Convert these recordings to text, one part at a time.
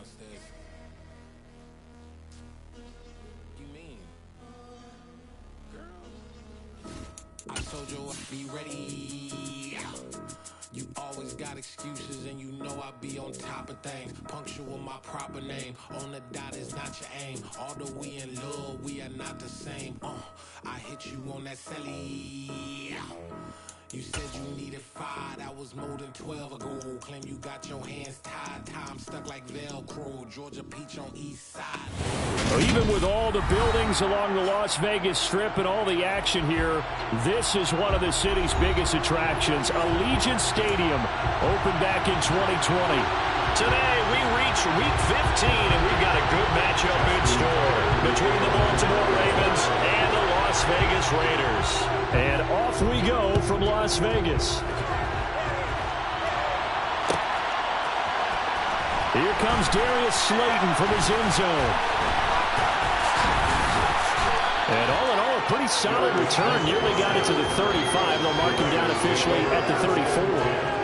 downstairs. You mean? Girl, I told you I'd be ready. You always got excuses and you know I be on top of things. Punctual my proper name. On the dot is not your aim. Although we in love, we are not the same. I hit you on that celly. You said you needed 5, that was more than 12 ago. Claim you got your hands tied, time stuck like Velcro. Georgia Peach on east side. Well, even with all the buildings along the Las Vegas Strip and all the action here, this is one of the city's biggest attractions. Allegiant Stadium opened back in 2020. Today we reach Week 15, and we've got a good matchup in store between the Baltimore Ravens and the Las Vegas Raiders. And off we go from Las Vegas. Here comes Darius Slayton from his end zone. And all in all, a pretty solid return. Nearly got it to the 35. They'll mark him down officially at the 34.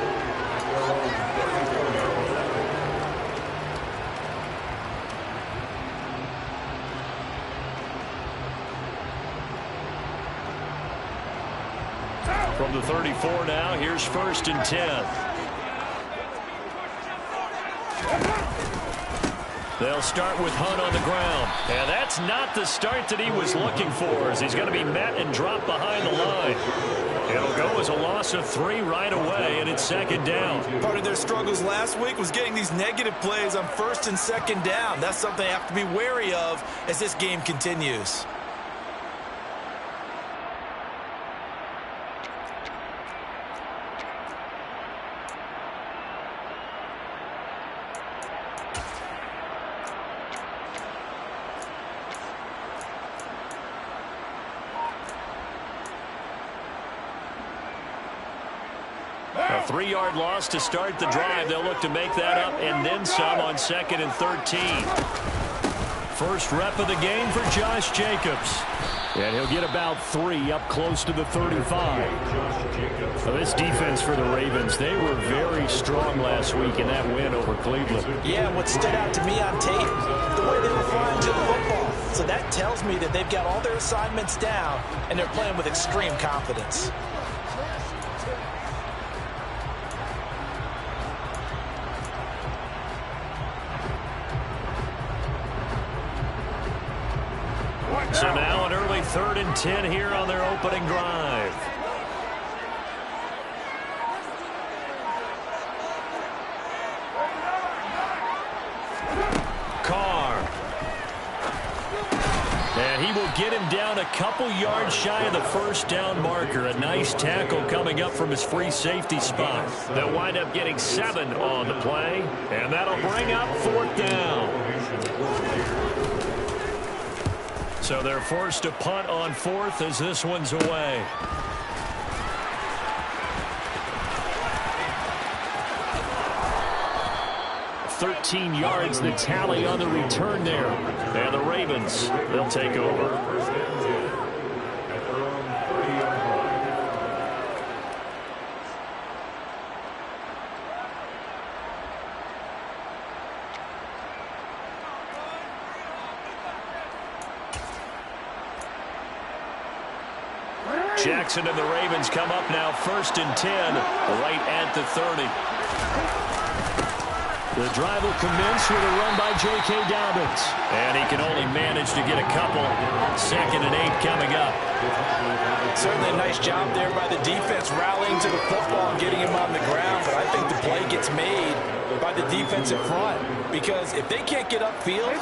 From the 34 now, here's 1st and 10. They'll start with Hunt on the ground. And that's not the start that he was looking for, as he's going to be met and dropped behind the line. It'll go as a loss of 3 right away, and it's 2nd down. Part of their struggles last week was getting these negative plays on 1st and 2nd down. That's something they have to be wary of as this game continues. A 3-yard loss to start the drive. They'll look to make that up and then some on 2nd and 13. First rep of the game for Josh Jacobs. And he'll get about 3 up close to the 35. So this defense for the Ravens, they were very strong last week in that win over Cleveland. Yeah, what stood out to me on tape, the way they were flying to the football. So that tells me that they've got all their assignments down and they're playing with extreme confidence. So now an early 3rd and 10 here on their opening drive. Carr. And he will get him down a couple yards shy of the 1st down marker. A nice tackle coming up from his free safety spot. They'll wind up getting 7 on the play, and that'll bring up 4th down. So they're forced to punt on 4th as this one's away. $13 yards the tally on the return there. And the Ravens, they'll take over. Jackson and the Ravens come up now 1st and 10, right at the 30. The drive will commence with a run by J.K. Dobbins. And he can only manage to get a couple. 2nd and 8 coming up. Certainly a nice job there by the defense rallying to the football and getting him on the ground. But I think the play gets made by the defensive front. Because if they can't get upfield,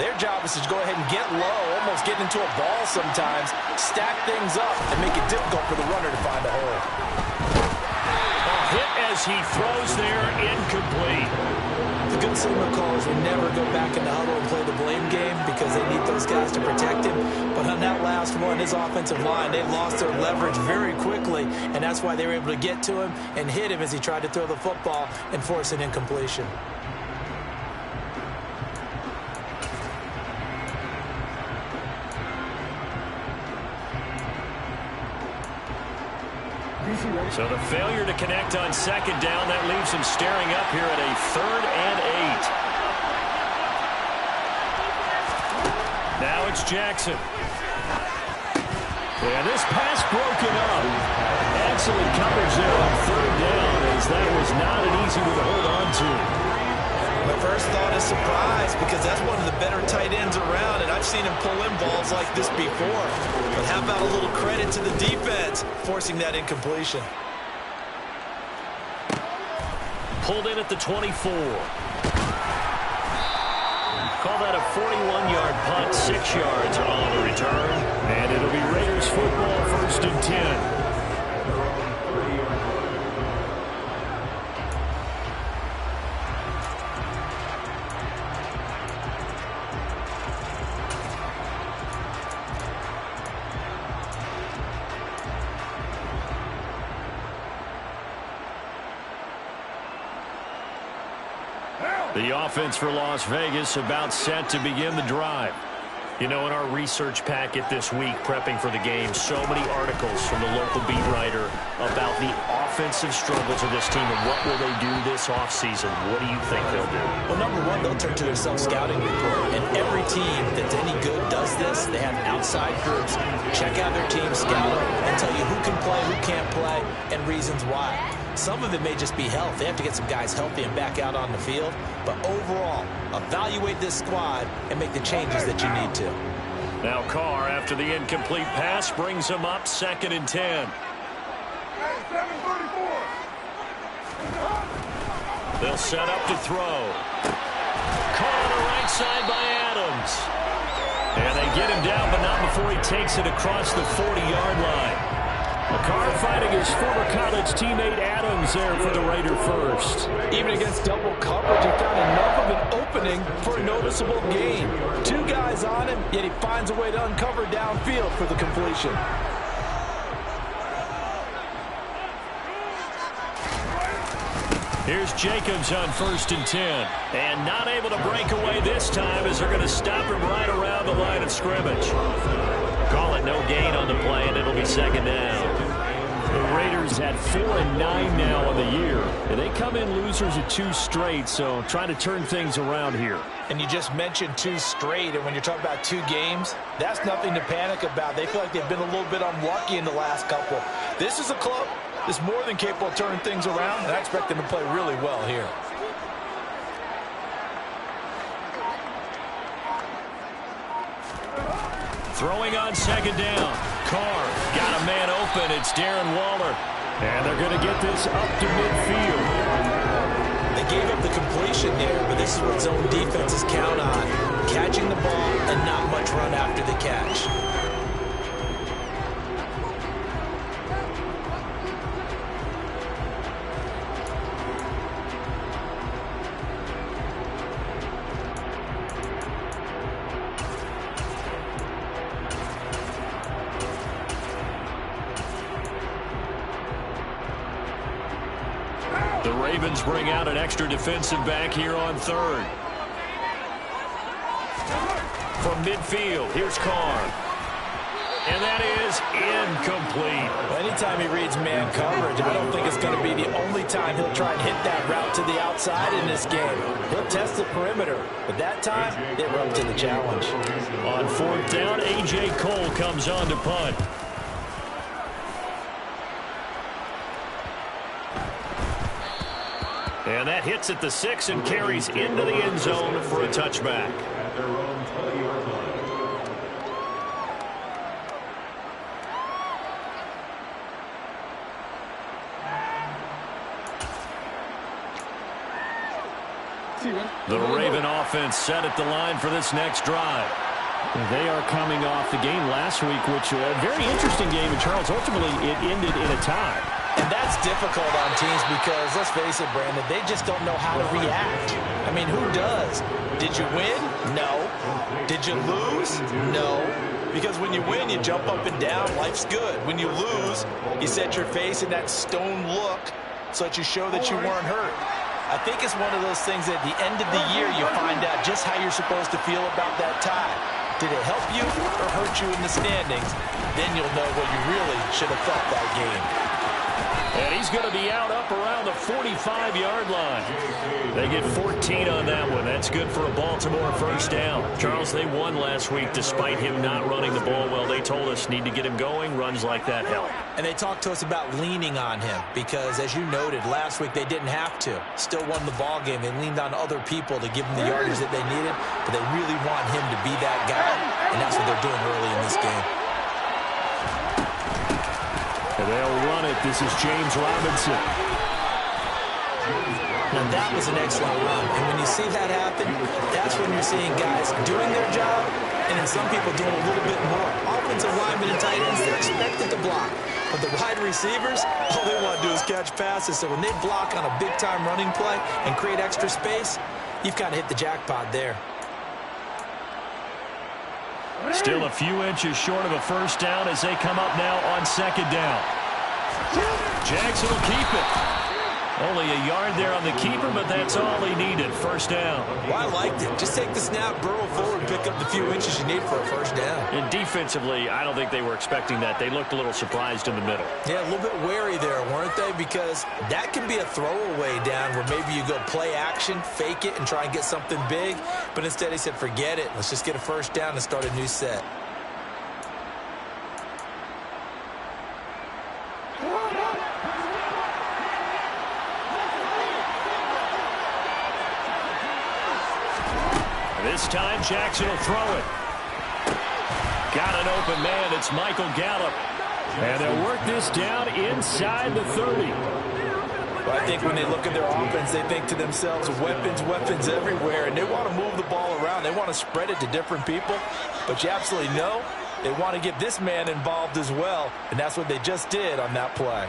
their job is to go ahead and get low, almost get into a ball sometimes, stack things up, and make it difficult for the runner to find a hole. A hit as he throws there, incomplete. The good signal callers will never go back in the huddle and play the blame game because they need those guys to protect him. But on that last one, his offensive line, they lost their leverage very quickly, and that's why they were able to get to him and hit him as he tried to throw the football and force an incompletion. So the failure to connect on 2nd down, that leaves him staring up here at a 3rd and 8. Now it's Jackson. And this pass broken up. Excellent coverage there on third down, as that was not an easy one to hold on to. My first thought is surprise, because that's one of the better tight ends around, and I've seen him pull in balls like this before. But how about a little credit to the defense forcing that incompletion? Pulled in at the 24. Call that a 41-yard punt, 6 yards on the return. And it'll be Raiders football, 1st and 10. The offense for Las Vegas about set to begin the drive. You know, in our research packet this week, prepping for the game, so many articles from the local beat writer about the offensive struggles of this team and what will they do this offseason. What do you think they'll do? Well, number one, they'll turn to their self-scouting report. And every team that's any good does this. They have outside groups. Check out their team, scout them, and tell you who can play, who can't play, and reasons why. Some of it may just be health. They have to get some guys healthy and back out on the field. But overall, evaluate this squad and make the changes that you need to. Now Carr, after the incomplete pass, brings him up 2nd and 10. They'll set up to throw. Carr on the right side by Adams. And they get him down, but not before he takes it across the 40-yard line. Carr fighting his former college teammate Adams there for the Raider first. Even against double coverage, he found enough of an opening for a noticeable gain. 2 guys on him, yet he finds a way to uncover downfield for the completion. Here's Jacobs on 1st and 10. And not able to break away this time, as they're going to stop him right around the line of scrimmage. Call it no gain on the play, and it'll be 2nd down. The Raiders had 4-9 now on the year. And they come in losers of 2 straight, so trying to turn things around here. And you just mentioned 2 straight, and when you're talking about 2 games, that's nothing to panic about. They feel like they've been a little bit unlucky in the last couple. This is a club that's more than capable of turning things around, and I expect them to play really well here. Throwing on 2nd down. Carr got a man open. It's Darren Waller. And they're going to get this up to midfield. They gave up the completion there, but this is what zone defenses count on. Catching the ball and not much run after the catch. The Ravens bring out an extra defensive back here on 3rd. From midfield, here's Carr. And that is incomplete. Well, anytime he reads man coverage, I don't think it's going to be the only time he'll try and hit that route to the outside in this game. He'll test the perimeter, but that time, they were up to the challenge. On 4th down, A.J. Cole comes on to punt. And that hits at the 6 and carries into the end zone for a touchback. The Raven offense set at the line for this next drive. They are coming off the game last week, which was a very interesting game, and Charles, ultimately it ended in a tie. And that's difficult on teams because, let's face it, Brandon, they just don't know how to react. I mean, who does? Did you win? No. Did you lose? No. Because when you win, you jump up and down. Life's good. When you lose, you set your face in that stone look so that you show that you weren't hurt. I think it's one of those things that at the end of the year, you find out just how you're supposed to feel about that tie. Did it help you or hurt you in the standings? Then you'll know what you really should have felt that game. And he's going to be out up around the 45-yard line. They get 14 on that one. That's good for a Baltimore first down. Charles, they won last week despite him not running the ball well. They told us need to get him going. Runs like that help. And they talked to us about leaning on him because, as you noted, last week they didn't have to. Still won the ball game. They leaned on other people to give them the yardage that they needed, but they really want him to be that guy, and that's what they're doing early in this game. And they'll run it. This is James Robinson. Now, that was an excellent run. And when you see that happen, that's when you're seeing guys doing their job and then some people doing a little bit more. Offensive linemen and tight ends, they're expected to block. But the wide receivers, all they want to do is catch passes. So when they block on a big-time running play and create extra space, you've kind of hit the jackpot there. Still a few inches short of a first down as they come up now on second down. Jackson will keep it. Only a yard there on the keeper, but that's all he needed. First down. Well, I liked it. Just take the snap, burrow forward, pick up the few inches you need for a first down. And defensively, I don't think they were expecting that. They looked a little surprised in the middle. Yeah, a little bit wary there, weren't they? Because that can be a throwaway down where maybe you go play action, fake it, and try and get something big. But instead he said, forget it. Let's just get a first down and start a new set. This time, Jackson will throw it. Got an open man. It's Michael Gallup. And they'll work this down inside the 30. But I think when they look at their offense, they think to themselves, weapons, weapons everywhere, and they want to move the ball around. They want to spread it to different people. But you absolutely know they want to get this man involved as well, and that's what they just did on that play.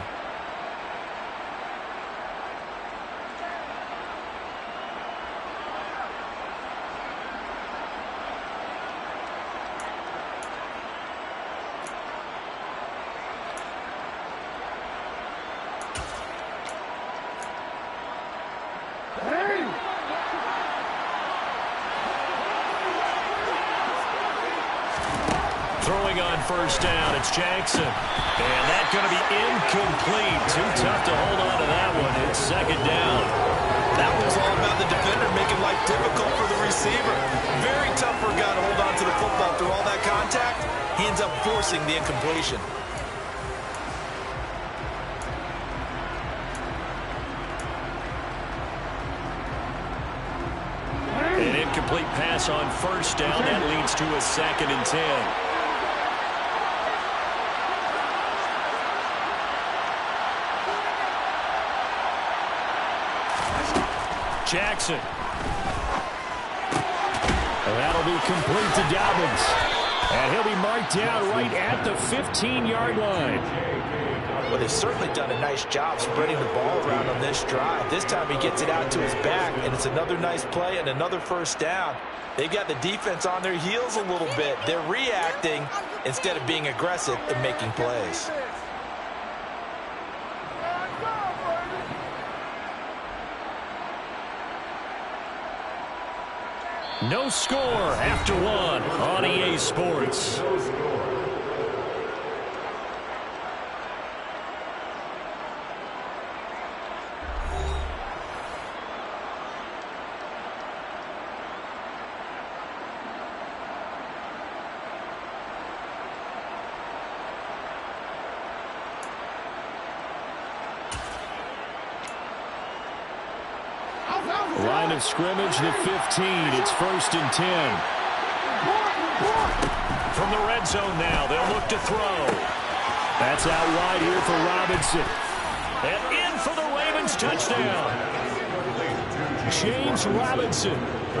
Throwing on first down, it's Jackson. And that's going to be incomplete. Too tough to hold on to that one. It's second down. That was all about the defender making life difficult for the receiver. Very tough for a guy to hold on to the football through all that contact. He ends up forcing the incompletion. An incomplete pass on first down. That leads to a 2nd and 10. Jackson. And that'll be complete to Dobbins. And he'll be marked down right at the 15-yard line. Well, they've certainly done a nice job spreading the ball around on this drive. This time he gets it out to his back, and it's another nice play and another first down. They've got the defense on their heels a little bit. They're reacting instead of being aggressive and making plays. No score after one on EA Sports. Line of scrimmage, the 15. It's 1st and 10. From the red zone now, they'll look to throw. That's out wide here for Robinson. And in for the Ravens touchdown. James Robinson.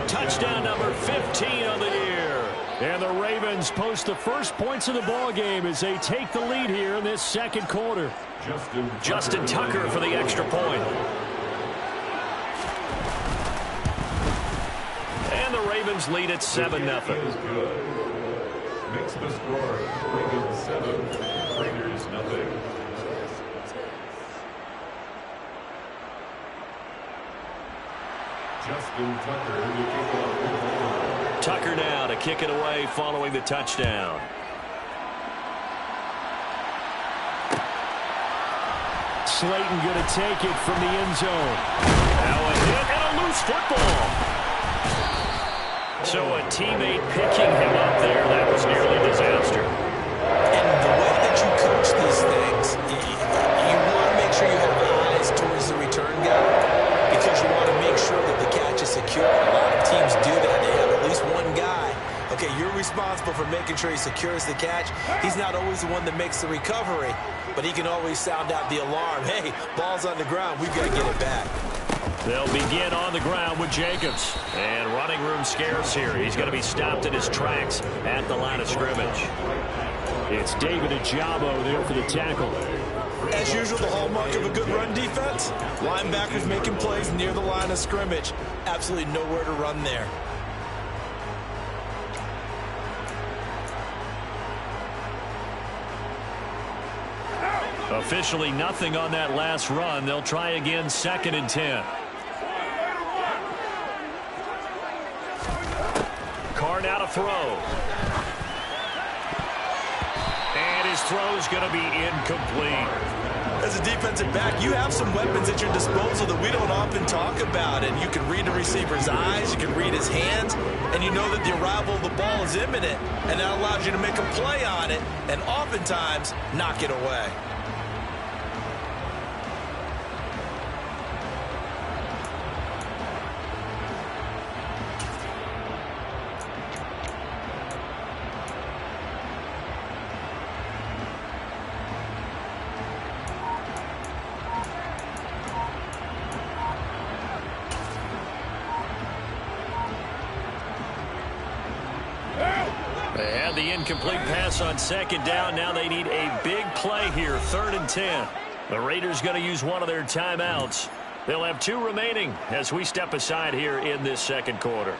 Touchdown number 15 on the year. And the Ravens post the first points of the ball game as they take the lead here in this second quarter. Justin Tucker for the extra point. And the Ravens lead at 7-0. Makes the score Ravens 7, Raiders 0. Justin Tucker to kick off. Tucker now to kick it away following the touchdown. Slayton going to take it from the end zone. Now a hit and a loose football. So a teammate picking him up there, that was nearly a disaster. And the way that you coach these things, you want to make sure you have eyes towards the return guy because you want to make sure that the catch is secure. A lot of teams do that. They have at least one guy. Okay, you're responsible for making sure he secures the catch. He's not always the one that makes the recovery, but he can always sound out the alarm. Hey, ball's on the ground. We've got to get it back. They'll begin on the ground with Jacobs. And running room scarce here. He's going to be stopped in his tracks at the line of scrimmage. It's David Ajabo there for the tackle. As usual, the hallmark of a good run defense, linebackers making plays near the line of scrimmage. Absolutely nowhere to run there. Officially nothing on that last run. They'll try again 2nd and 10. Carr now to throw. And his throw's going to be incomplete. As a defensive back, you have some weapons at your disposal that we don't often talk about. And you can read the receiver's eyes, you can read his hands, and you know that the arrival of the ball is imminent. And that allows you to make a play on it and oftentimes knock it away. They had the incomplete pass on 2nd down. Now they need a big play here, 3rd and 10. The Raiders going to use one of their timeouts. They'll have 2 remaining as we step aside here in this 2nd quarter.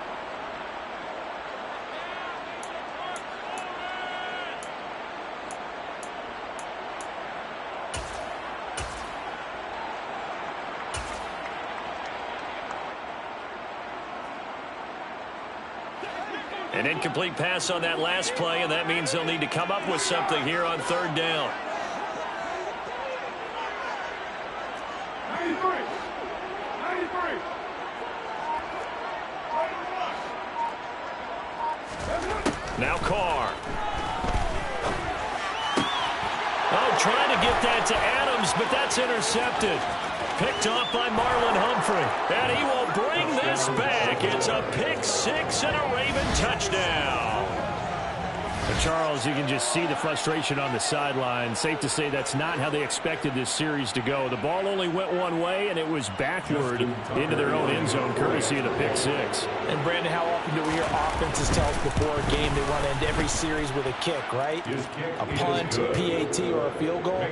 An incomplete pass on that last play, and that means they'll need to come up with something here on 3rd down. 93. Now Carr. Oh, trying to get that to Adams, but that's intercepted. Picked off by Marlon Humphrey. And he will bring this back. It's a pick 6 and a Raven touchdown. And Charles, you can just see the frustration on the sideline. Safe to say that's not how they expected this series to go. The ball only went one way, and it was backward into their own end zone, courtesy of the pick 6. And, Brandon, how often do we hear offenses tell us before a game they want to end every series with a kick, right? A punt, a PAT, or a field goal.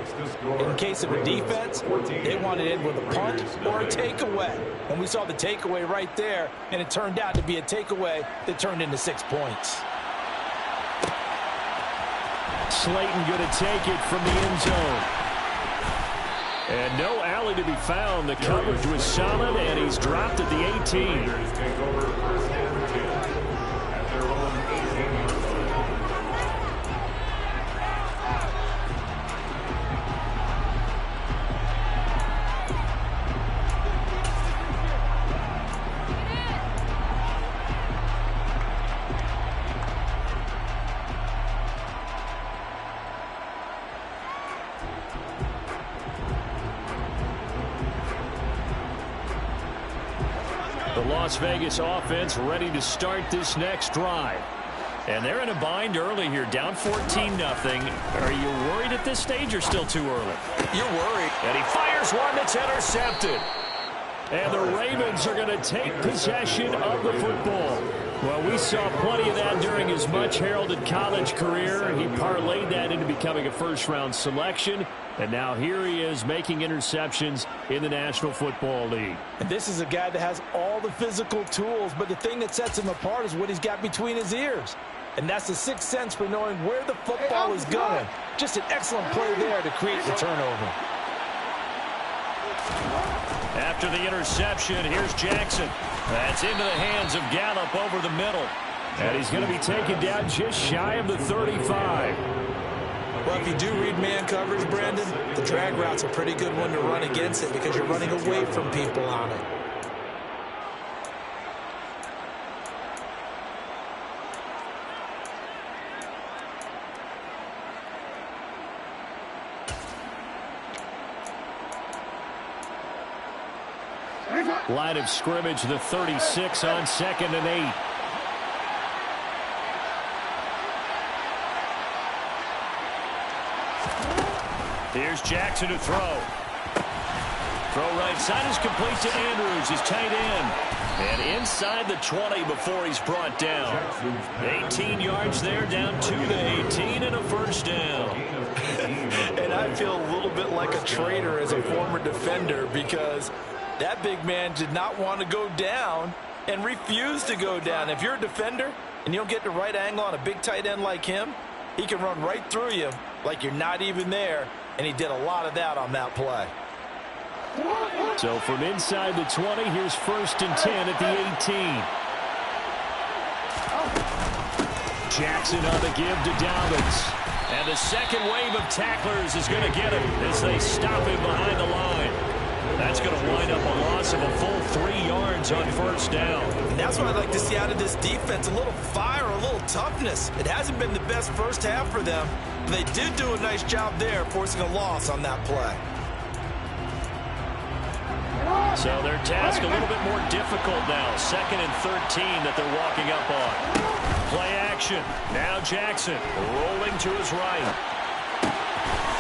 In case of a defense, they want to end with a punt or a takeaway. And we saw the takeaway right there, and it turned out to be a takeaway that turned into 6 points. Slayton going to take it from the end zone. And no alley to be found. The coverage was solid, and he's dropped at the 18. Take over 1st and 10 at their own 18. The Las Vegas offense ready to start this next drive. And they're in a bind early here, down 14-0. Are you worried at this stage or still too early? You're worried. And he fires one that's intercepted. And the Ravens are going to take possession of the football. Well, we saw plenty of that during his much-heralded college career. He parlayed that into becoming a first-round selection. And now here he is making interceptions in the National Football League. And this is a guy that has all the physical tools, but the thing that sets him apart is what he's got between his ears. And that's the sixth sense for knowing where the football is going. Just an excellent play there to create the turnover. After the interception, here's Jackson. That's into the hands of Gallup over the middle. And he's going to be taken down just shy of the 35. Well, if you do read man coverage, Brandon, the drag route's a pretty good one to run against it because you're running away from people on it. Line of scrimmage, the 36 on 2nd and 8. Here's Jackson to throw. Throw right side is complete to Andrews, his tight end. And inside the 20 before he's brought down. 18 yards there, down to the 18 and a first down. And I feel a little bit like a traitor as a former defender because that big man did not want to go down and refused to go down. If you're a defender and you don't get the right angle on a big tight end like him, he can run right through you like you're not even there, and he did a lot of that on that play. So from inside the 20, here's 1st and 10 at the 18. Jackson on the give to Dobbins. And the second wave of tacklers is going to get him as they stop him behind the line. That's going to wind up a loss of a full 3 yards on 1st down. And that's what I'd like to see out of this defense, a little fire, a little toughness. It hasn't been the best first half for them, but they did do a nice job there forcing a loss on that play. So their task a little bit more difficult now. 2nd and 13 that they're walking up on. Play action. Now Jackson rolling to his right.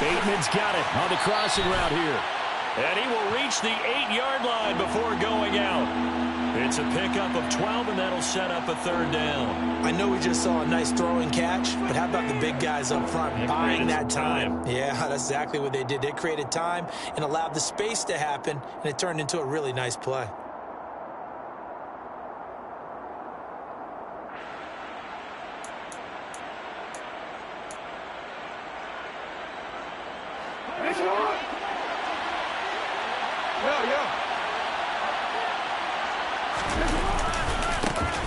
Bateman's got it on the crossing route here. And he will reach the 8-yard line before going out. It's a pickup of 12, and that'll set up a 3rd down. I know we just saw a nice throwing catch, but how about the big guys up front buying that time? Yeah, that's exactly what they did. They created time and allowed the space to happen, and it turned into a really nice play.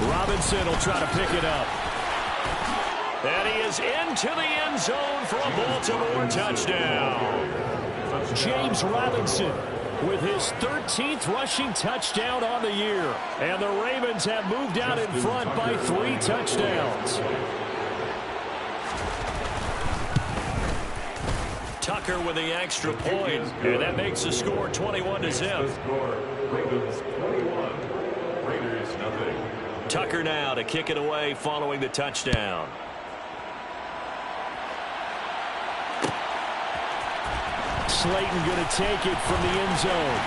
Robinson will try to pick it up. And he is into the end zone for a Baltimore touchdown. James Robinson with his 13th rushing touchdown on the year. And the Ravens have moved out in front by 3 touchdowns. Tucker with the extra point, and that makes the score 21-0. Ravens 21, Raiders nothing. Tucker now to kick it away following the touchdown. Slayton going to take it from the end zone.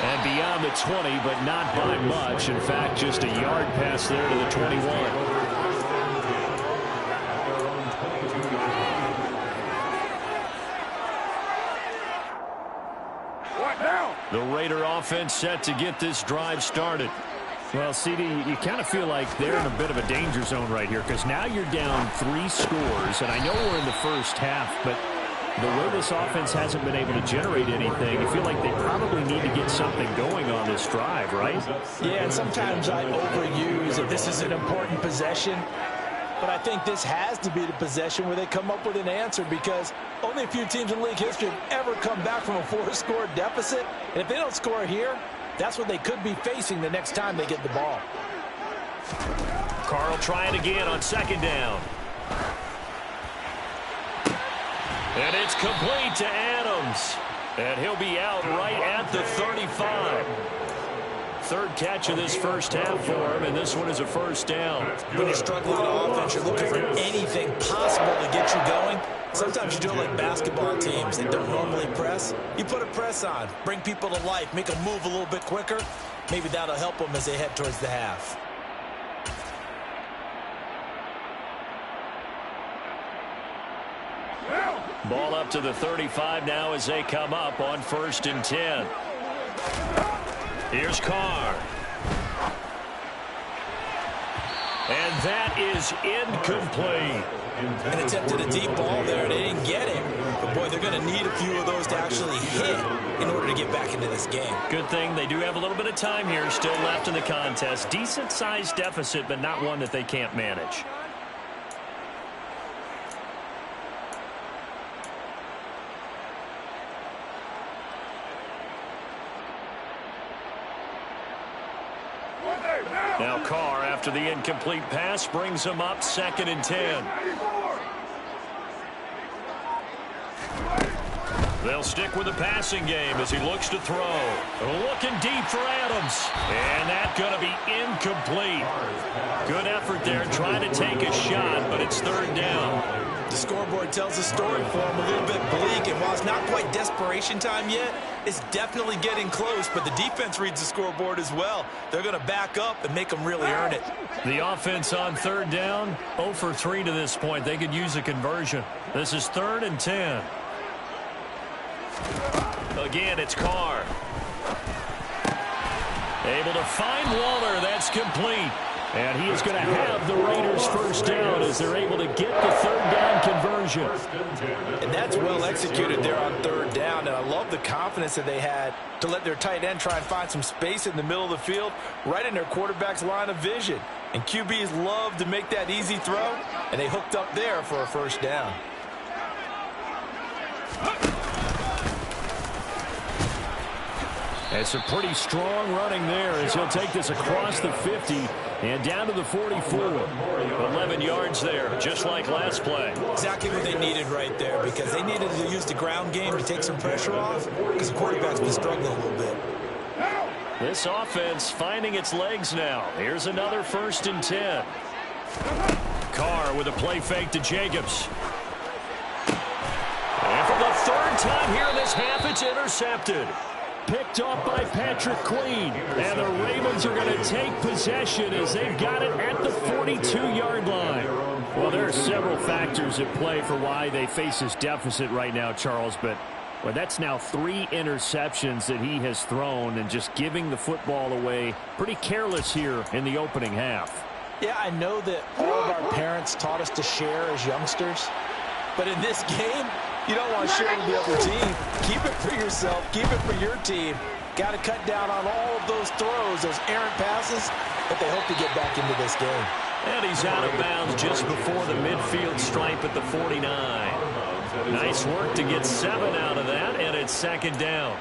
And beyond the 20, but not by much. In fact, just a yard pass there to the 21. The Raider offense set to get this drive started. Well, CD, you kind of feel like they're in a bit of a danger zone right here because now you're down 3 scores, and I know we're in the first half, but the way this offense hasn't been able to generate anything, I feel like they probably need to get something going on this drive, right? Yeah, and sometimes I overuse if this is an important possession. But I think this has to be the possession where they come up with an answer because only a few teams in league history have ever come back from a 4-score deficit. And if they don't score here, that's what they could be facing the next time they get the ball. Carl trying again on 2nd down. And it's complete to Adams. And he'll be out right at the 35. 3rd catch of this first half for him, and this one is a 1st down. When you're struggling on offense, you're looking for anything possible to get you going. Sometimes you do it like basketball teams that don't normally press. You put a press on, bring people to life, make them move a little bit quicker. Maybe that'll help them as they head towards the half. Ball up to the 35 now as they come up on 1st and 10. Here's Carr. And that is incomplete. And attempted a deep ball there. They didn't get it. But, boy, they're going to need a few of those to actually hit in order to get back into this game. Good thing they do have a little bit of time here still left in the contest. Decent-sized deficit, but not one that they can't manage. Now Carr, after the incomplete pass, brings him up 2nd and 10. They'll stick with the passing game as he looks to throw. Looking deep for Adams. And that's going to be incomplete. Good effort there trying to take a shot, but it's 3rd down. The scoreboard tells a story for him, a little bit bleak, and while it's not quite desperation time yet, it's definitely getting close, but the defense reads the scoreboard as well. They're going to back up and make them really earn it. The offense on 3rd down, 0 for 3 to this point. They could use a conversion. This is 3rd and 10. Again, it's Carr. Able to find Waller. That's complete. And he is going to have the Raiders 1st down as they're able to get the 3rd down conversion. And that's well executed there on 3rd down. And I love the confidence that they had to let their tight end try and find some space in the middle of the field, right in their quarterback's line of vision. And QBs love to make that easy throw, and they hooked up there for a 1st down. It's a pretty strong running there as he'll take this across the 50 and down to the 44. 11 yards there, just like last play. Exactly what they needed right there, because they needed to use the ground game to take some pressure off, because the quarterback's been struggling a little bit. This offense finding its legs now. Here's another 1st and 10. Carr with a play fake to Jacobs. And for the 3rd time here in this half, it's intercepted. Picked off by Patrick Queen. And the Ravens are going to take possession as they've got it at the 42-yard line. Well, there are several factors at play for why they face this deficit right now, Charles, but well, that's now 3 interceptions that he has thrown and just giving the football away. Pretty careless here in the opening half. Yeah, I know that all of our parents taught us to share as youngsters, but in this game, you don't want to share with the other team. Keep it for yourself. Keep it for your team. Got to cut down on all of those throws, those errant passes that they hope to get back into this game. And he's out of bounds just before the midfield stripe at the 49. Nice work to get 7 out of that, and it's 2nd down.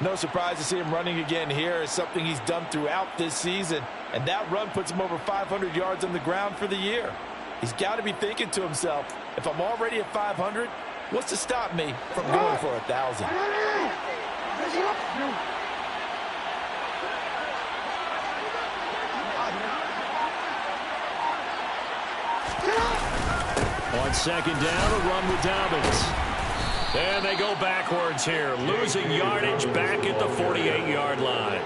No surprise to see him running again here. It's something he's done throughout this season, and that run puts him over 500 yards on the ground for the year. He's got to be thinking to himself, if I'm already at 500, what's to stop me from going for 1,000? On 2nd down, a run with Dobbins. And they go backwards here, losing yardage back at the 48-yard line.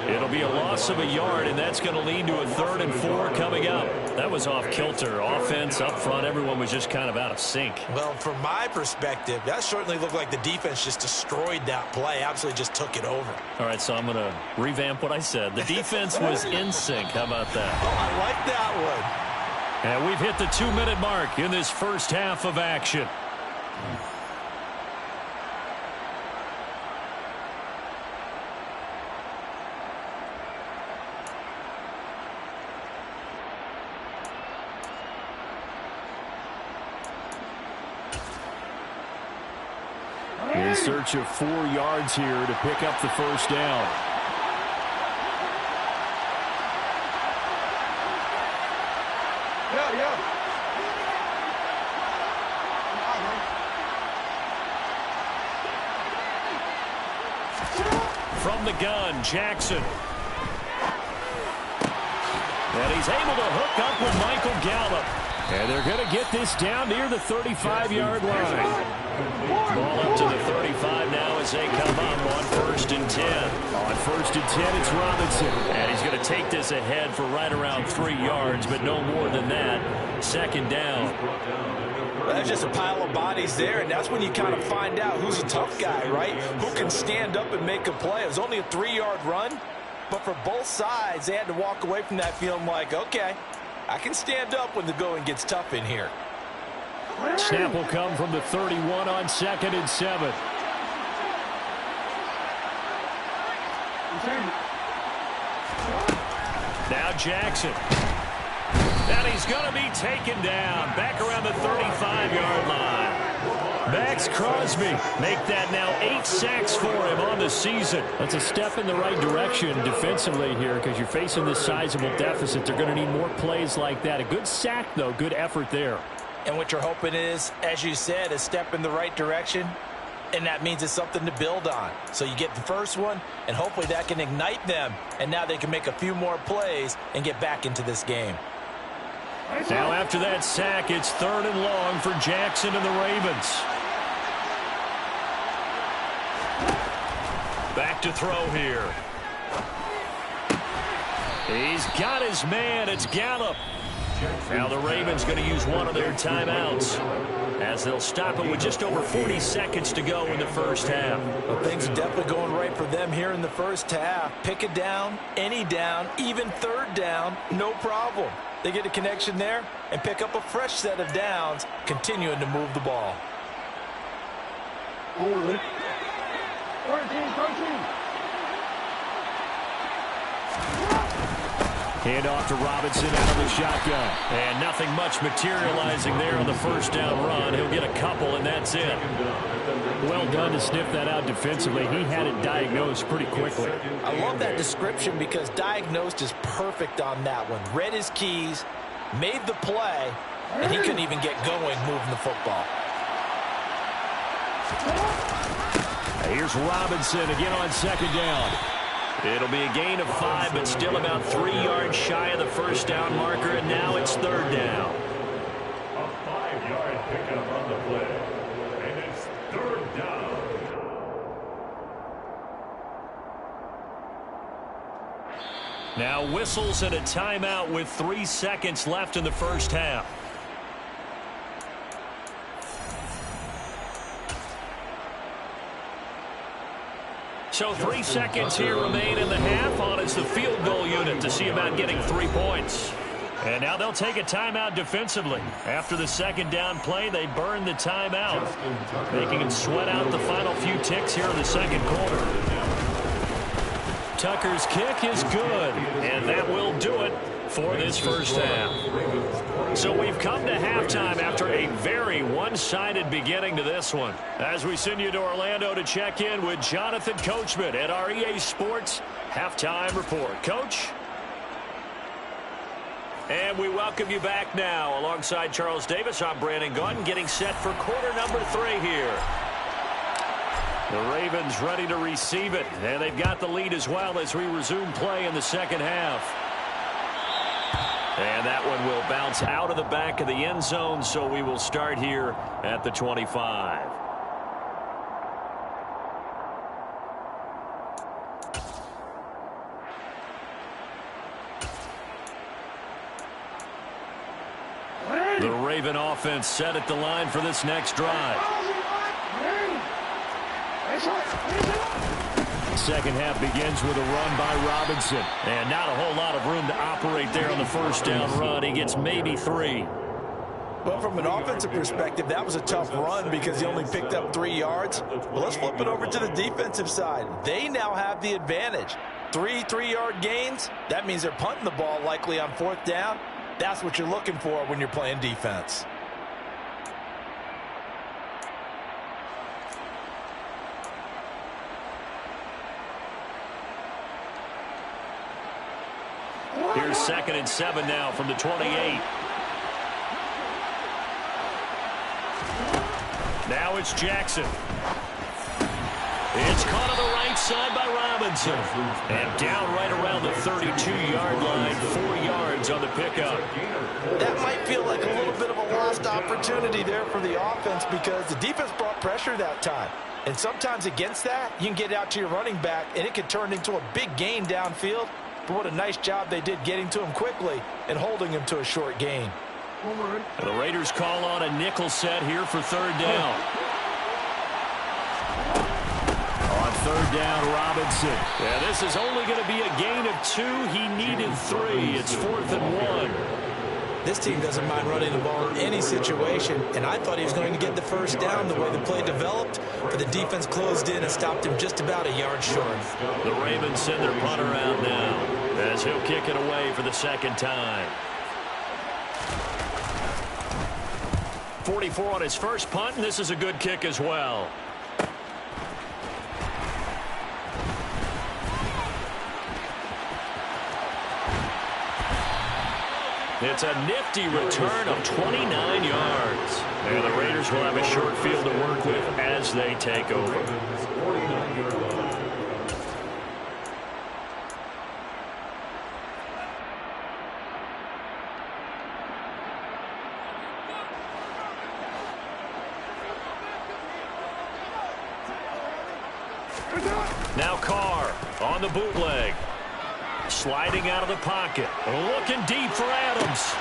It'll be a loss of a yard, and that's going to lead to a 3rd and 4 coming up. That was off kilter. Offense up front, everyone was just kind of out of sync. Well, from my perspective, that certainly looked like the defense just destroyed that play, absolutely just took it over. All right, so I'm going to revamp what I said. The defense was in sync. How about that? Oh, I like that one. And we've hit the 2-minute mark in this first half of action. In search of 4 yards here to pick up the 1st down. From the gun, Jackson. And he's able to hook up with Michael Gallup. And they're going to get this down near the 35-yard line. Ball up to the 35 now as they come up on 1st and 10. On 1st and 10, it's Robinson. And he's going to take this ahead for right around 3 yards, but no more than that. 2nd down. Well, there's just a pile of bodies there, and that's when you kind of find out who's a tough guy, right? Who can stand up and make a play. It was only a 3-yard run, but for both sides, they had to walk away from that feeling like, okay, I can stand up when the going gets tough in here. Snap will come from the 31 on 2nd and 7. Now Jackson. And he's going to be taken down back around the 35-yard line. Max Crosby make that now 8 sacks for him on the season. That's a step in the right direction defensively here because you're facing this sizable deficit. They're going to need more plays like that. A good sack, though. Good effort there. And what you're hoping is, as you said, a step in the right direction, and that means it's something to build on. So you get the first one, and hopefully that can ignite them, and now they can make a few more plays and get back into this game. Now after that sack, it's 3rd and long for Jackson and the Ravens. Back to throw here. He's got his man. It's Gallup. Now the Ravens going to use one of their timeouts as they'll stop it with just over 40 seconds to go in the first half. Well, things are definitely going right for them here in the first half. Pick it down, any down, even 3rd down, no problem. They get a connection there and pick up a fresh set of downs, continuing to move the ball. 13. Hand off to Robinson out of the shotgun. And nothing much materializing there on the first down run. He'll get a couple, and that's it. Well done to sniff that out defensively. He had it diagnosed pretty quickly. I love that description because diagnosed is perfect on that one. Read his keys, made the play, and he couldn't even get going moving the football. Here's Robinson again on 2nd down. It'll be a gain of 5, but still about 3 yards shy of the first down marker, and now it's 3rd down. A 5-yard pickup on the play. And it's 3rd down. Now whistles and a timeout with 3 seconds left in the first half. So 3 seconds here remain in the half on as the field goal unit to see about getting 3 points. And now they'll take a timeout defensively. After the 2nd down play, they burn the timeout, making them sweat out the final few ticks here in the 2nd quarter. Tucker's kick is good, and that will do it for this first half. So we've come to halftime after a very one-sided beginning to this one. As we send you to Orlando to check in with Jonathan Coachman at our EA Sports Halftime Report. Coach? And we welcome you back now. Alongside Charles Davis, I'm Brandon Gaudin, getting set for quarter number 3 here. The Ravens ready to receive it, and they've got the lead as well as we resume play in the 2nd half. And that one will bounce out of the back of the end zone, so we will start here at the 25. The Raven offense set at the line for this next drive. 2nd half begins with a run by Robinson. And not a whole lot of room to operate there on the first down run. He gets maybe 3. Well, from an offensive perspective, that was a tough run because he only picked up 3 yards. Well, let's flip it over to the defensive side. They now have the advantage. 3 3-yard gains, that means they're punting the ball likely on 4th down. That's what you're looking for when you're playing defense. Here's 2nd and 7 now from the 28. Now it's Jackson. It's caught on the right side by Robinson. And down right around the 32-yard line, 4 yards on the pickup. That might feel like a little bit of a lost opportunity there for the offense because the defense brought pressure that time. And sometimes against that, you can get out to your running back, and it could turn into a big gain downfield. But what a nice job they did getting to him quickly and holding him to a short gain. The Raiders call on a nickel set here for 3rd down. On 3rd down, Robinson. Yeah, this is only going to be a gain of 2. He needed 3. It's 4th and 1. This team doesn't mind running the ball in any situation, and I thought he was going to get the first down the way the play developed, but the defense closed in and stopped him just about a yard short. The Ravens send their punter out now as he'll kick it away for the 2nd time. 44 on his first punt, and this is a good kick as well. It's a nifty return of 29 yards. And the Raiders will have a short field to work with as they take over. Now Carr on the bootleg. Sliding out of the pocket. Looking deep for Adams.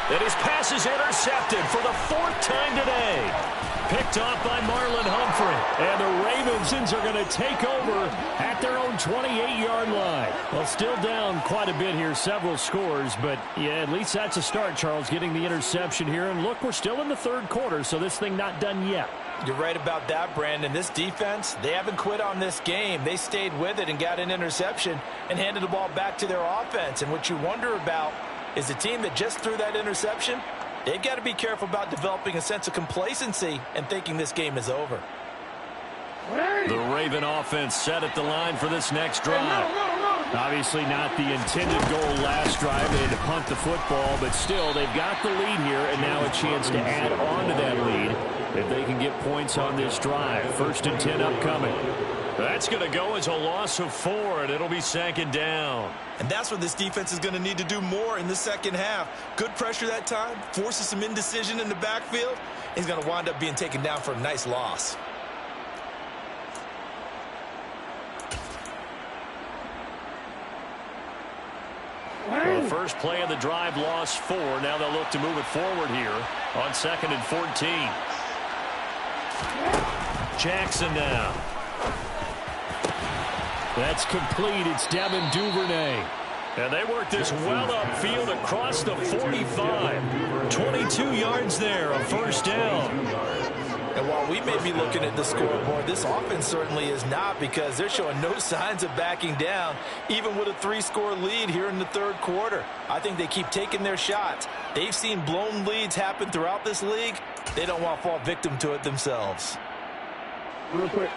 And his pass is intercepted for the 4th time today. Picked off by Marlon Humphrey. And the Ravens are going to take over at their own 28-yard line. Well, still down quite a bit here, several scores. But, yeah, at least that's a start, Charles, getting the interception here. And, look, we're still in the 3rd quarter, so this thing not done yet. You're right about that, Brandon. This defense, they haven't quit on this game. They stayed with it and got an interception and handed the ball back to their offense. And what you wonder about is the team that just threw that interception, they've got to be careful about developing a sense of complacency and thinking this game is over. The Raven offense set at the line for this next drive. Obviously not the intended goal last drive. They had to punt the football, but still they've got the lead here and now a chance to add on to that lead if they can get points on this drive. 1st and 10 upcoming. That's going to go as a loss of 4, and it'll be 2nd down. And that's what this defense is going to need to do more in the second half. Good pressure that time, forces some indecision in the backfield. He's going to wind up being taken down for a nice loss. Well, the first play of the drive lost 4. Now they'll look to move it forward here on 2nd and 14. Jackson now. That's complete. It's Devin Duvernay. And they work this well upfield across the 45. 22 yards there, a 1st down. And while we may be looking at the scoreboard, this offense certainly is not, because they're showing no signs of backing down, even with a 3-score lead here in the 3rd quarter. I think they keep taking their shots. They've seen blown leads happen throughout this league. They don't want to fall victim to it themselves. Real quick.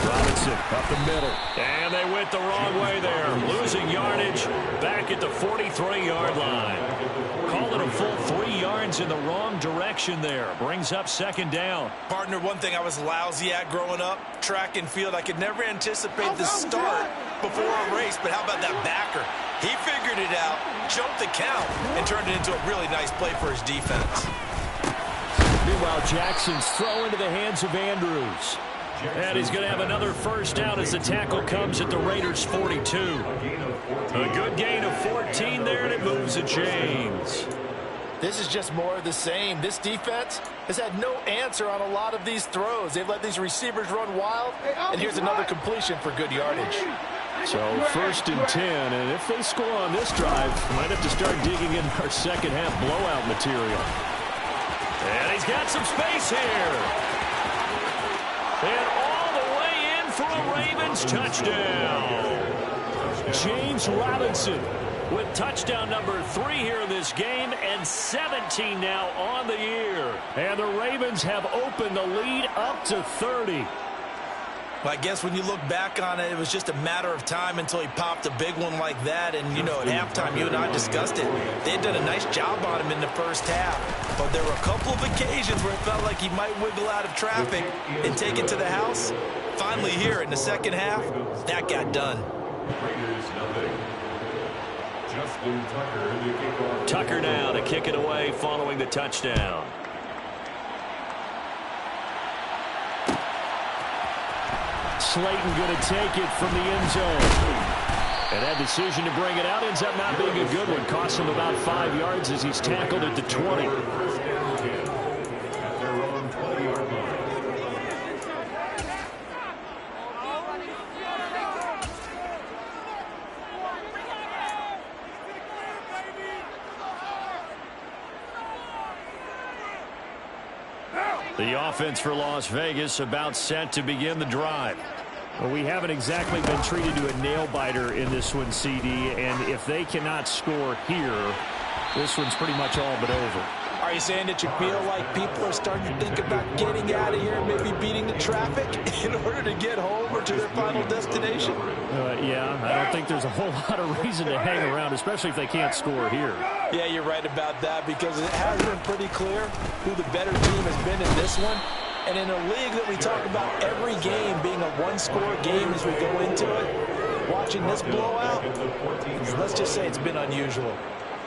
Robinson up the middle. And they went the wrong way there. Losing yardage back at the 43-yard line. Call it a full 3 yards in the wrong direction there. Brings up 2nd down. Partner, one thing I was lousy at growing up, track and field, I could never anticipate the start before a race, but how about that backer? He figured it out, jumped the count, and turned it into a really nice play for his defense. Meanwhile, Jackson's throw into the hands of Andrews. And he's going to have another 1st down as the tackle comes at the Raiders' 42. A good gain of 14 there, and it moves the chains. This is just more of the same. This defense has had no answer on a lot of these throws. They've let these receivers run wild, and here's another completion for good yardage. So 1st and 10, and if they score on this drive, we might have to start digging in our second half blowout material. And he's got some space here. And all the way in for a Ravens touchdown. James Robinson with touchdown number 3 here in this game, and 17 now on the year. And the Ravens have opened the lead up to 30. Well, I guess when you look back on it, it was just a matter of time until he popped a big one like that. And, you know, at halftime, you and I discussed it. They had done a nice job on him in the first half. But there were a couple of occasions where it felt like he might wiggle out of traffic and take it to the house. Finally here in the second half, that got done. Tucker now to kick it away following the touchdown. Slayton going to take it from the end zone. And that decision to bring it out ends up not being a good one. Costs him about 5 yards as he's tackled at the 20. The offense for Las Vegas about set to begin the drive. Well, we haven't exactly been treated to a nail-biter in this one, CD, and if they cannot score here, this one's pretty much all but over. Are you saying that you feel like people are starting to think about getting out of here and maybe beating the traffic in order to get home or to their final destination? Yeah, I don't think there's a whole lot of reason to hang around, especially if they can't score here. Yeah, you're right about that because it has been pretty clear who the better team has been in this one. And in a league that we talk about every game being a one-score game as we go into it, watching this blowout, let's just say it's been unusual.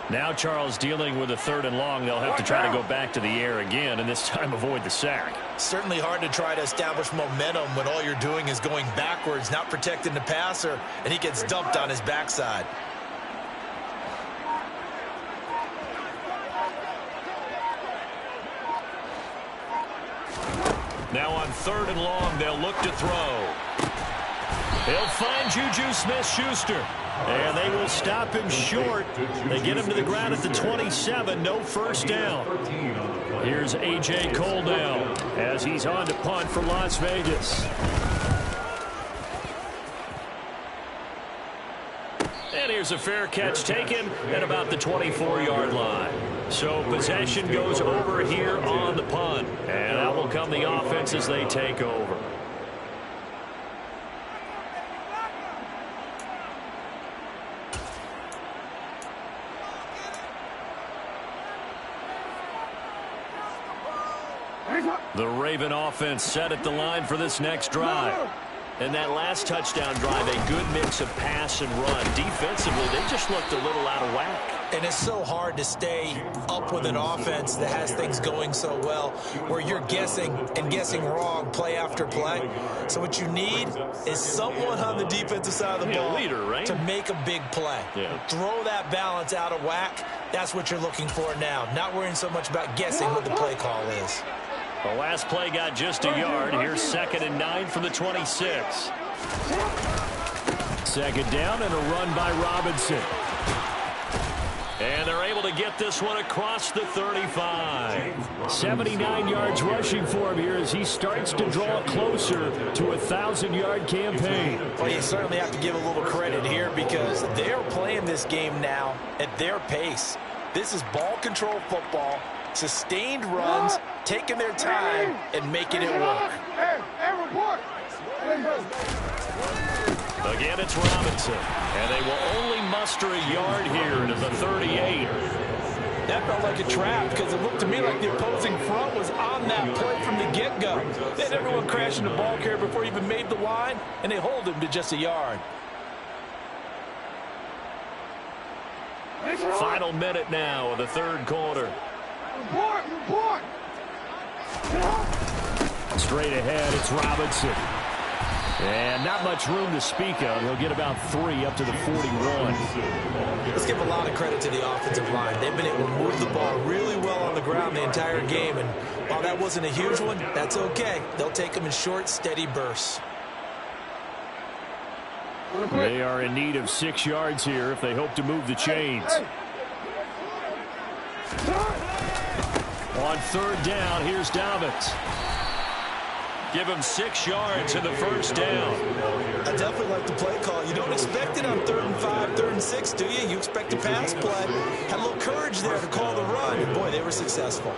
Now Charles dealing with a 3rd and long. They'll have to try to go back to the air again and this time avoid the sack. Certainly hard to try to establish momentum when all you're doing is going backwards, not protecting the passer, and he gets dumped on his backside. Now on 3rd and long, they'll look to throw. He'll find Juju Smith-Schuster. And they will stop him short. They get him to the ground at the 27. No first down. Here's A.J. Cole now as he's on to punt for Las Vegas. And here's a fair catch taken at about the 24-yard line. So possession goes over here on the punt. And out will come the offense as they take over. The Raven offense set at the line for this next drive. And that last touchdown drive, a good mix of pass and run. Defensively, they just looked a little out of whack. And it's so hard to stay up with an offense that has things going so well, where you're guessing and guessing wrong play after play. So what you need is someone on the defensive side of the ball leader, right? to make a big play. Throw that balance out of whack. That's what you're looking for now. Not worrying so much about guessing what the play call is. The last play got just a yard. Here's 2nd and 9 from the 26. 2nd down and a run by Robinson. And they're able to get this one across the 35. 79 yards rushing for him here as he starts to draw closer to a 1,000-yard campaign. Well, you certainly have to give a little credit here because they're playing this game now at their pace. This is ball control football. Sustained runs, taking their time, and making it work. Again, it's Robinson. And they will only muster a yard here to the 38. That felt like a trap because it looked to me like the opposing front was on that play from the get-go. They had everyone crashing the ball carrier before he even made the line, and they hold him to just a yard. Final minute now of the 3rd quarter. Straight ahead, it's Robinson. And not much room to speak of. He'll get about 3 up to the 41. Let's give a lot of credit to the offensive line. They've been able to move the ball really well on the ground the entire game. And while that wasn't a huge one, that's okay. They'll take them in short, steady bursts. They are in need of 6 yards here if they hope to move the chains. On 3rd down, here's Dobbins. Give him 6 yards in the first down. I definitely like the play call. You don't expect it on 3rd and 5, 3rd and 6, do you? You expect a pass play. Had a little courage there to call the run, and boy, they were successful.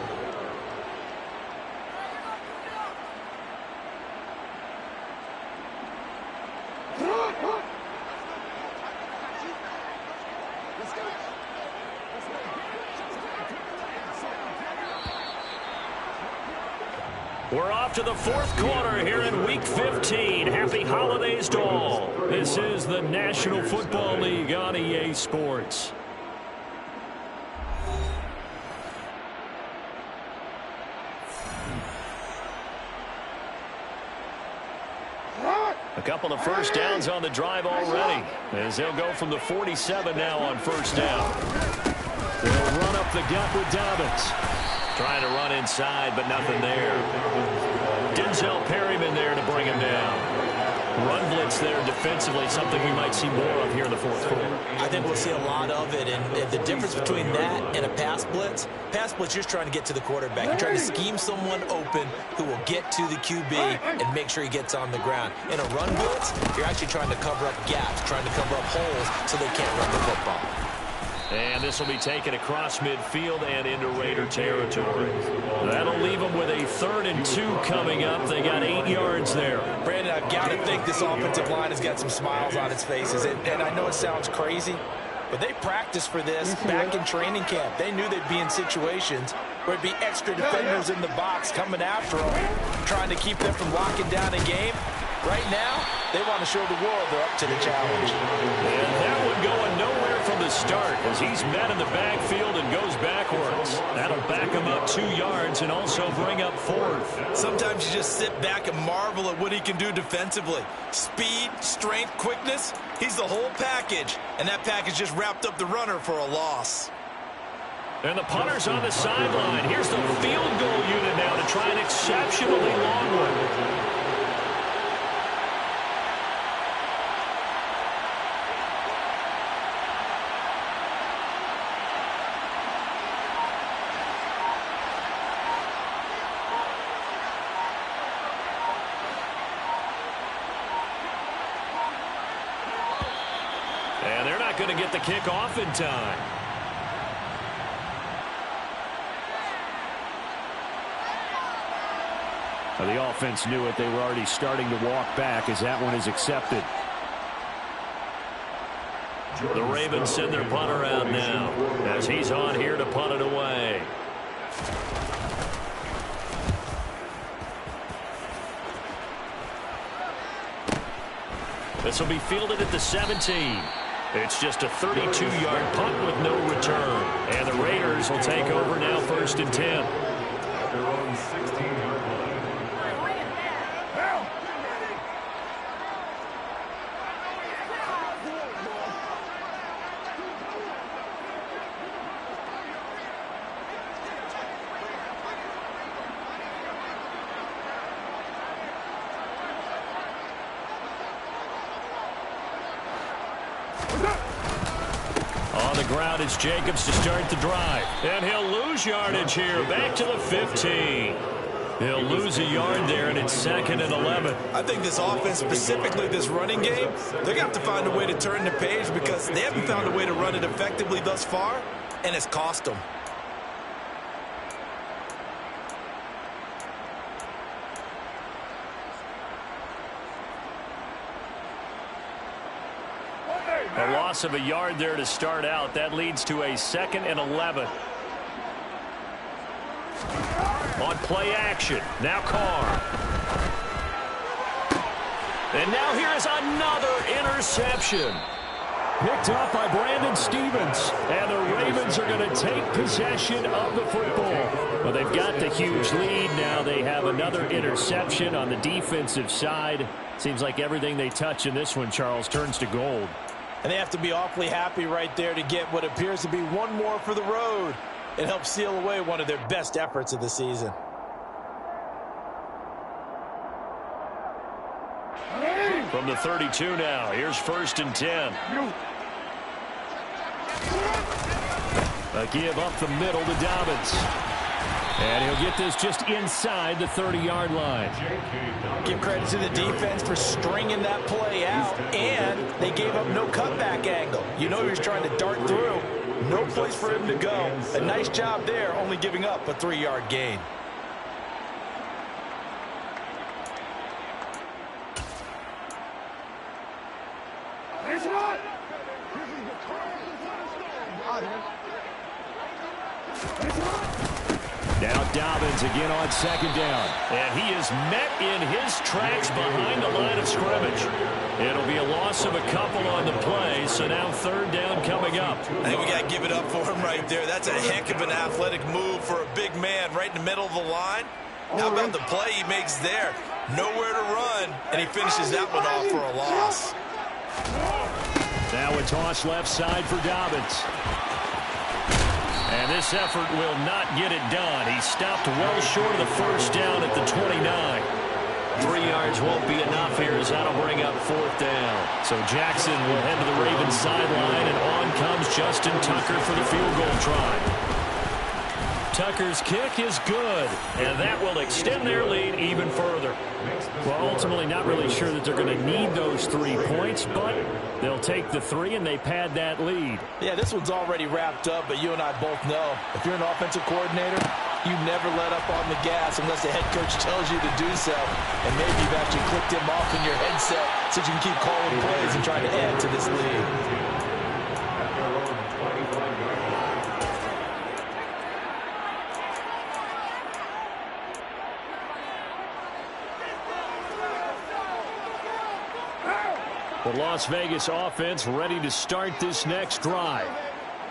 We're off to the 4th quarter here in Week 15. Happy holidays to all. This is the National Football League on EA Sports. A couple of first downs on the drive already, as they'll go from the 47 now on 1st down. They'll run up the gut with Dobbins. Trying to run inside, but nothing there. Denzel Perryman there to bring him down. Run blitz there defensively, something we might see more of here in the fourth quarter. I think we'll see a lot of it, and the difference between that and a pass blitz, you're just trying to get to the quarterback. You're trying to scheme someone open who will get to the QB and make sure he gets on the ground. In a run blitz, you're actually trying to cover up gaps, trying to cover up holes so they can't run the football. And this will be taken across midfield and into Raider territory. That'll leave them with a 3rd and 2 coming up. They got 8 yards there. Brandon, I've got to think this offensive line has got some smiles on its faces. And I know it sounds crazy, but they practiced for this back in training camp. They knew they'd be in situations where it'd be extra defenders in the box coming after them, trying to keep them from locking down a game. Right now, they want to show the world they're up to the challenge. And that one going nowhere from the start as he's met in the backfield and goes backwards. That'll back him up 2 yards and also bring up 4th. Sometimes you just sit back and marvel at what he can do defensively. Speed, strength, quickness, he's the whole package. And that package just wrapped up the runner for a loss. And the punter's on the sideline. Here's the field goal unit now to try an exceptionally long one. And they're not going to get the kick off in time. Well, the offense knew it. They were already starting to walk back as that one is accepted. The Ravens send their punter out now as he's on here to punt it away. This will be fielded at the 17. It's just a 32-yard punt with no return. And the Raiders will take over now 1st and 10. At their own 16-yard line. On the ground, it's Jacobs to start the drive. And he'll lose yardage here. Back to the 15. He'll lose a yard there, and it's 2nd and 11. I think this offense, specifically this running game, they're going to have to find a way to turn the page because they haven't found a way to run it effectively thus far, and it's cost them. A loss of a yard there to start out. That leads to a 2nd and 11. On play action. Now Carr. And now here is another interception. Picked off by Brandon Stevens. And the Ravens are going to take possession of the football. Well, they've got the huge lead. Now they have another interception on the defensive side. Seems like everything they touch in this one, Charles, turns to gold. And they have to be awfully happy right there to get what appears to be one more for the road. It helps seal away one of their best efforts of the season. From the 32 now, here's 1st and 10. A give up the middle to Dobbins. And he'll get this just inside the 30-yard line. Give credit to the defense for stringing that play out, and they gave up no cutback angle. You know he was trying to dart through. No place for him to go. A nice job there, only giving up a 3-yard gain. Now Dobbins again on 2nd down. And he is met in his tracks behind the line of scrimmage. It'll be a loss of a couple on the play, so now 3rd down coming up. I think we got to give it up for him right there. That's a heck of an athletic move for a big man right in the middle of the line. How about the play he makes there? Nowhere to run, and he finishes that one off for a loss. Now a toss left side for Dobbins. And this effort will not get it done. He stopped well short of the 1st down at the 29. 3 yards won't be enough here as that'll bring up 4th down. So Jackson will head to the Ravens sideline, and on comes Justin Tucker for the field goal try. Tucker's kick is good, and that will extend their lead even further. Well, ultimately not really sure that they're going to need those 3 points, but they'll take the 3 and they pad that lead. Yeah, this one's already wrapped up, but you and I both know if you're an offensive coordinator, you never let up on the gas unless the head coach tells you to do so. And maybe you've actually clicked him off in your headset so you can keep calling plays and trying to add to this lead. The Las Vegas offense ready to start this next drive.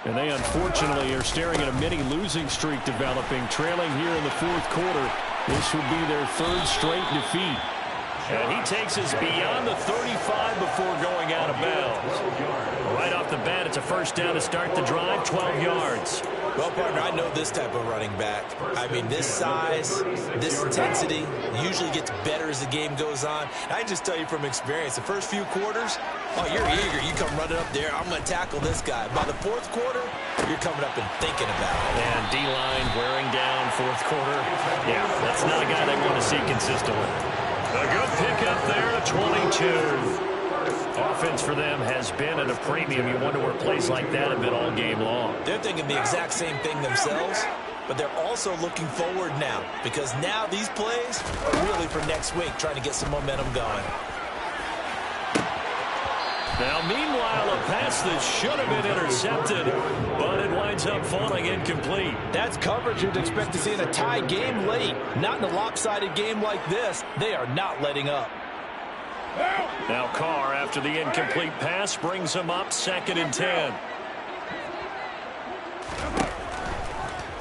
And they unfortunately are staring at a mini losing streak developing, trailing here in the 4th quarter. This would be their 3rd straight defeat. And he takes us beyond the 35 before going out of bounds. Right off the bat, it's a 1st down to start the drive, 12 yards. Well, partner, I know this type of running back. I mean, this size, this intensity usually gets better as the game goes on. And I just tell you from experience, the first few quarters, oh, you're eager. You come running up there, I'm going to tackle this guy. By the 4th quarter, you're coming up and thinking about it. And D-line wearing down 4th quarter. Yeah, that's not a guy they want to see consistently. A good pickup there to 22. Offense for them has been at a premium. You wonder where plays like that have been all game long. They're thinking the exact same thing themselves, but they're also looking forward now because now these plays are really for next week, trying to get some momentum going. Now, meanwhile, a pass that should have been intercepted, but it winds up falling incomplete. That's coverage you'd expect to see in a tie game late. Not in a lopsided game like this. They are not letting up. Now Carr, after the incomplete pass, brings him up 2nd and 10.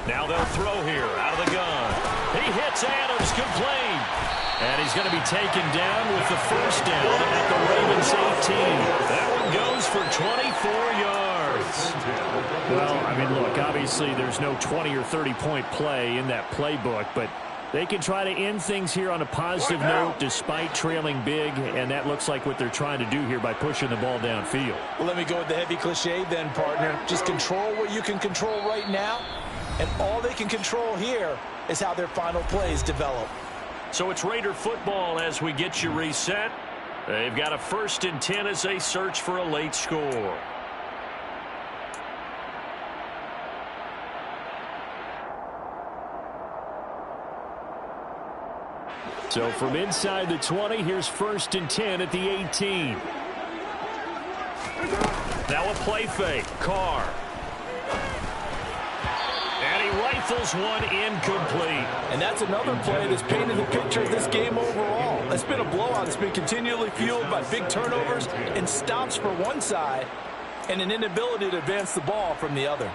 Now they'll throw here out of the gun. He hits Adams complete. And he's going to be taken down with the 1st down at the Ravens 18. That one goes for 24 yards. Well, I mean, look, obviously there's no 20 or 30-point play in that playbook, but they can try to end things here on a positive note despite trailing big, and that looks like what they're trying to do here by pushing the ball downfield. Well, let me go with the heavy cliche then, partner. Just control what you can control right now, and all they can control here is how their final plays develop. So it's Raider football as we get you reset. They've got a 1st and 10 as they search for a late score. So from inside the 20, here's 1st and 10 at the 18. Now a play fake. Carr. And he rifles one incomplete. And that's another play that's painted the picture of this game overall. It's been a blowout. It's been continually fueled by big turnovers and stops for one side and an inability to advance the ball from the other.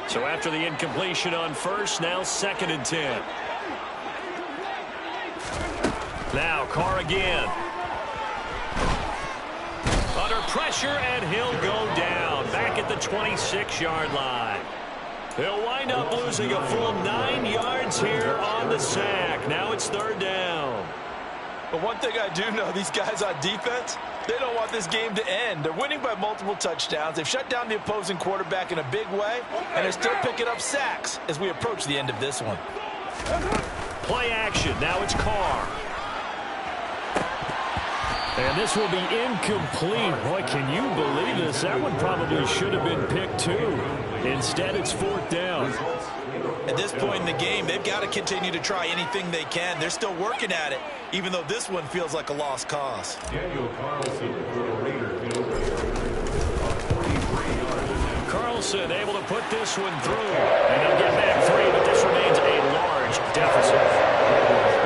So after the incompletion on 1st, now 2nd and 10. Now Carr again. Under pressure, and he'll go down. Back at the 26-yard line. He'll wind up losing a full 9 yards here on the sack. Now it's 3rd down. But one thing I do know, these guys on defense, they don't want this game to end. They're winning by multiple touchdowns. They've shut down the opposing quarterback in a big way, and they're still picking up sacks as we approach the end of this one. Play action. Now it's Carr. And this will be incomplete. Boy, can you believe this? That one probably should have been picked too. Instead, it's 4th down. At this point in the game, they've got to continue to try anything they can. They're still working at it, even though this one feels like a lost cause. Carlson able to put this one through. And they'll get back 3, but this remains a large deficit.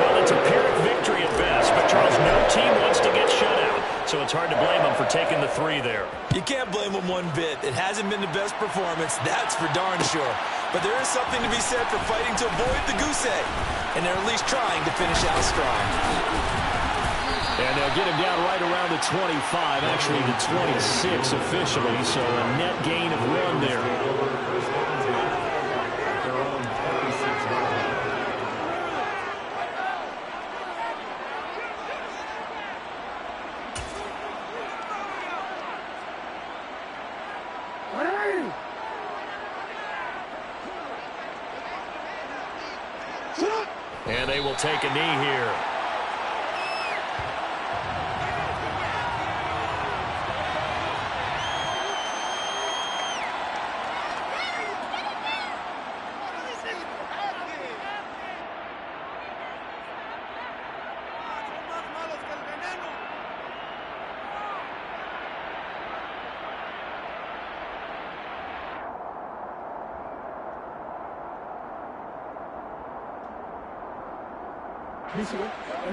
Well, it's a Pyrrhic victory at best, but Charles, no team wants to get shut out. So it's hard to blame them for taking the 3 there. You can't blame them one bit. It hasn't been the best performance, that's for darn sure. But there is something to be said for fighting to avoid the goose egg. And they're at least trying to finish out strong. And they'll get him down right around the 25, actually the 26 officially, so a net gain of 1 there. And they will take a knee here.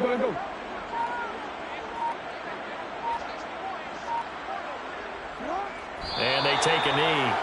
Go. And they take a knee.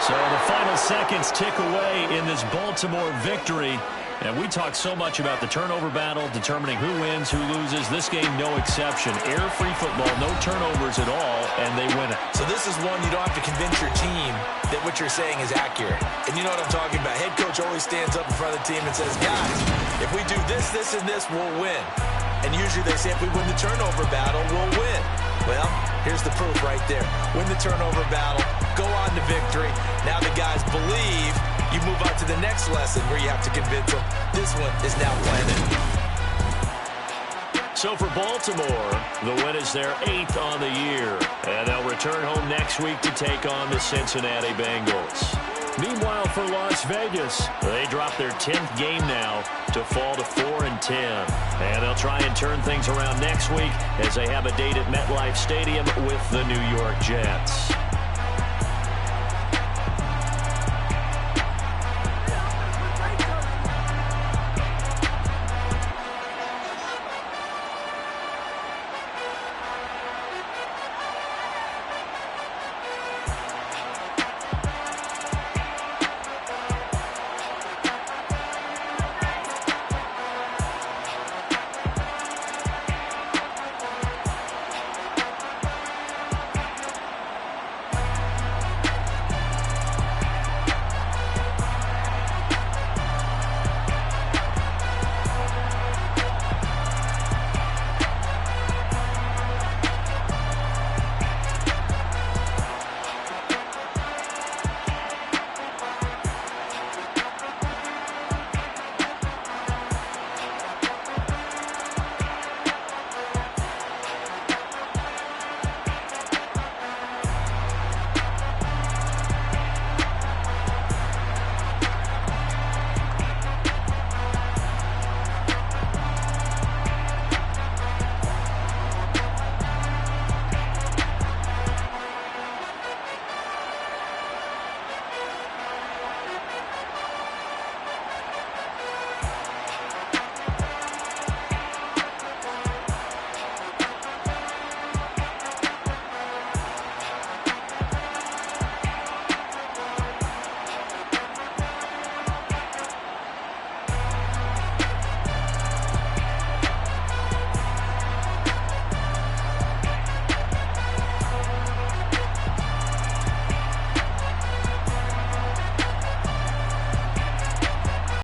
So the final seconds tick away in this Baltimore victory. And we talk so much about the turnover battle, determining who wins, who loses. This game, no exception. Air-free football, no turnovers at all, and they win it. So this is one you don't have to convince your team that what you're saying is accurate. And you know what I'm talking about. Head coach always stands up in front of the team and says, guys, if we do this, this, and this, we'll win. And usually they say if we win the turnover battle, we'll win. Well, here's the proof right there. Win the turnover battle, go on to victory. Now the guys believe. You move on to the next lesson where you have to convince them. This one is now planted. So for Baltimore, the win is their 8th on the year. And they'll return home next week to take on the Cincinnati Bengals. Meanwhile, for Las Vegas, they drop their 10th game now to fall to 4-10. And they'll try and turn things around next week as they have a date at MetLife Stadium with the New York Jets.